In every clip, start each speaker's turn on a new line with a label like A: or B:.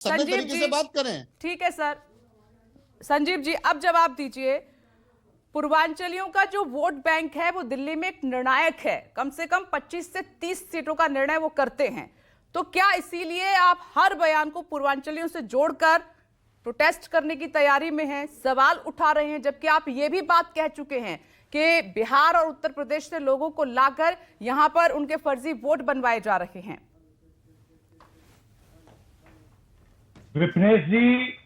A: सभ्य तरीके से बात करें।
B: ठीक है सर। संजीव जी, अब जवाब दीजिए। पूर्वांचलियों का जो वोट बैंक है वो दिल्ली में एक निर्णायक है, कम से कम 25 से 30 सीटों का निर्णय वो करते हैं। तो क्या इसीलिए आप हर बयान को पूर्वांचलियों से जोड़कर प्रोटेस्ट करने की तैयारी में हैं, सवाल उठा रहे हैं, जबकि आप ये भी बात कह चुके हैं कि बिहार और उत्तर प्रदेश से लोगों को लाकर यहां पर उनके फर्जी वोट बनवाए जा रहे हैं?
C: विपनेश जी,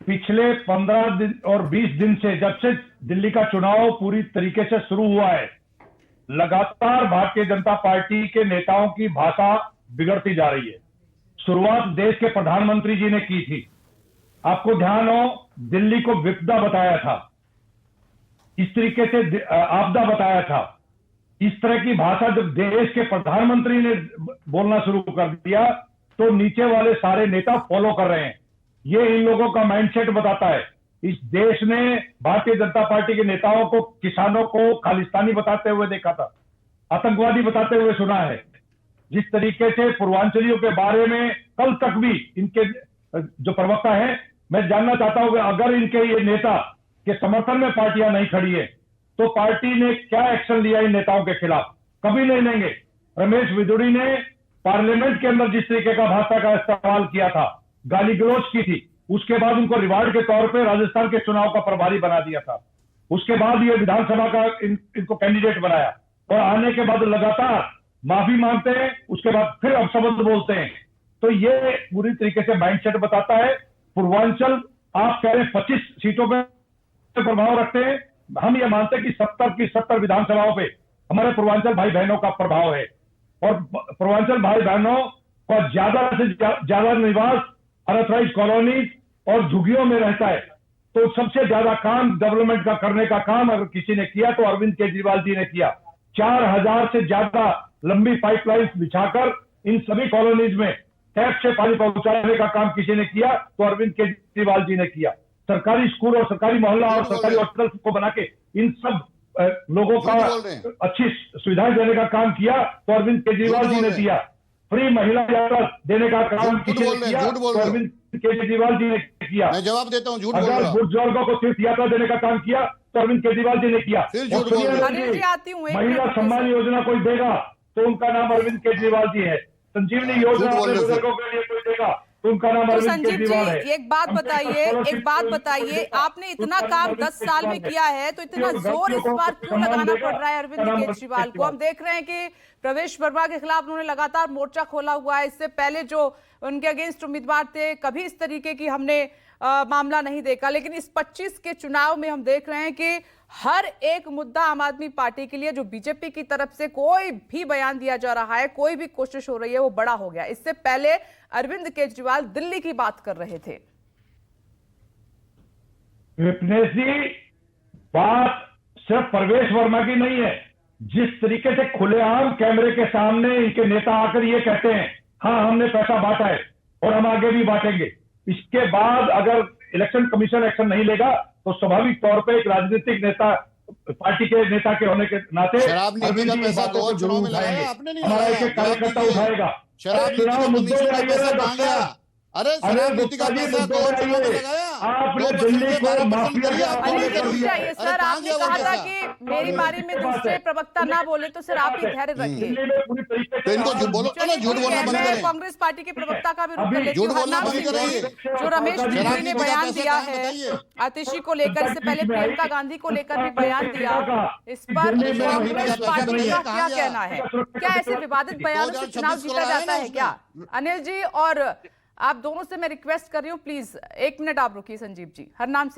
C: पिछले 15 दिन और 20 दिन से, जब से दिल्ली का चुनाव पूरी तरीके से शुरू हुआ है, लगातार भारतीय जनता पार्टी के नेताओं की भाषा बिगड़ती जा रही है। शुरुआत देश के प्रधानमंत्री जी ने की थी। आपको ध्यान हो, दिल्ली को विपदा बताया था, इस तरीके से आपदा बताया था। इस तरह की भाषा जब देश के प्रधानमंत्री ने बोलना शुरू कर दिया तो नीचे वाले सारे नेता फॉलो कर रहे हैं। ये इन लोगों का माइंडसेट बताता है। इस देश ने भारतीय जनता पार्टी के नेताओं को, किसानों को खालिस्तानी बताते हुए देखा था, आतंकवादी बताते हुए सुना है। जिस तरीके से पूर्वांचलियों के बारे में कल तक भी इनके जो प्रवक्ता है, मैं जानना चाहता हूं कि अगर इनके ये नेता के समर्थन में पार्टियां नहीं खड़ी है तो पार्टी ने क्या एक्शन लिया इन नेताओं के खिलाफ? कभी नहीं लेंगे। रमेश बिधूड़ी ने पार्लियामेंट के अंदर जिस तरीके का भाषा का इस्तेमाल किया था, गाली गलौज की थी, उसके बाद उनको रिवार्ड के तौर पे राजस्थान के चुनाव का प्रभारी बना दिया था। उसके बाद ये विधानसभा का इनको कैंडिडेट बनाया और आने के बाद लगातार माफी मांगते हैं, उसके बाद फिर अपशब्द बोलते हैं। तो ये पूरी तरीके से माइंडसेट बताता है। पूर्वांचल, आप कह रहे हैं 25 सीटों पे प्रभाव रखते हैं, हम ये मानते हैं कि 70 की 70 विधानसभाओं पे हमारे पूर्वांचल भाई बहनों का प्रभाव है और पूर्वांचल भाई बहनों का ज्यादा से ज्यादा निवास अनऑथराइज कॉलोनीज और झुग्गियों में रहता है। तो सबसे ज्यादा काम डेवलपमेंट का करने का काम अगर किसी ने किया तो अरविंद केजरीवाल जी ने किया। 4000 से ज्यादा लंबी पाइपलाइंस बिछाकर इन सभी कॉलोनीज में टैप से पानी पहुंचाने का काम किसी ने किया तो अरविंद केजरीवाल जी ने किया। सरकारी स्कूल और सरकारी मोहल्ला और सरकारी हॉस्पिटल को बना के इन सब लोगों का अच्छी सुविधाएं देने का काम किया तो अरविंद केजरीवाल जी ने दिया। फ्री महिला यात्रा देने का काम किसी ने किया तो अरविंद केजरीवाल जी ने किया।
A: मैं जवाब देता हूं, झूठ बोल
C: अगर
A: रहा हूं।
C: बुजुर्गों को तीर्थ यात्रा देने का काम किया तो अरविंद केजरीवाल जी ने किया।
A: फिर झूठ बोल रहे
B: हैं।
C: महिला सम्मान योजना कोई देगा तो उनका नाम अरविंद केजरीवाल जी है। संजीवनी योजना बुजुर्गों के लिए कोई देगा तो उनका नाम
B: तो
C: अरविंद
B: संजीव
C: केजरीवाल है।
B: जी, एक बात बताइए, आपने इतना काम 10 साल में किया है तो इतना जोर इस बार क्यों लगाना पड़ रहा है अरविंद केजरीवाल को? हम देख रहे हैं कि प्रवेश वर्मा के खिलाफ उन्होंने लगातार मोर्चा खोला हुआ है। इससे पहले जो उनके अगेंस्ट उम्मीदवार थे, कभी इस तरीके की हमने मामला नहीं देखा। लेकिन इस 25 के चुनाव में हम देख रहे हैं कि हर एक मुद्दा आम आदमी पार्टी के लिए, जो बीजेपी की तरफ से कोई भी बयान दिया जा रहा है, कोई भी कोशिश हो रही है, वो बड़ा हो गया। इससे पहले अरविंद केजरीवाल दिल्ली की बात कर रहे थे।
C: विपनेश जी, बात सिर्फ प्रवेश वर्मा की नहीं है। जिस तरीके से खुलेआम कैमरे के सामने इनके नेता आकर ये कहते हैं, हाँ हमने पैसा बांटा है और हम आगे भी बांटेंगे, इसके बाद अगर इलेक्शन कमीशन एक्शन नहीं लेगा तो स्वाभाविक तौर पे एक राजनीतिक नेता, पार्टी के नेता के होने के नाते
A: शराब नीति का पैसा तो और चुनाव में लगाया, आपने नहीं
C: हमारा
A: लगाया।
C: एक कार्यकर्ता उठाएगा।
A: शराब नीति का कमीशन का पैसा कहां गया? अरे शराब नीति का पैसा तो और चुनाव में लगाया।
C: आपने दिल्ली को
A: 12% करिए, आपने कर दिया।
B: चाहिए सर, आपने कहा था कि मेरी बारी में दूसरे प्रवक्ता ना बोले, तो सर आप ही धैर्य रखिए।
A: तो इनको झूठ बोलो ना, झूठ बोलना बंद
B: मैं
A: करें।
B: कांग्रेस पार्टी के प्रवक्ता का भी रुख कर लेती
A: झूठ
B: हूँ।
A: बोलना
B: हरनाम
A: बंद
B: सिंह
A: करिए।
B: जी, जो रमेश बिधूड़ी ने बयान दिया है आतिशी को लेकर, इससे पहले प्रियंका गांधी को लेकर भी बयान दिया, इस पर कांग्रेस पार्टी का क्या कहना है? क्या ऐसे विवादित बयानों से चुनाव जीता जाता है क्या? अनिल जी और आप दोनों से मैं रिक्वेस्ट कर रही हूँ, प्लीज 1 मिनट आप रुकिए। संजीव जी, हरनाम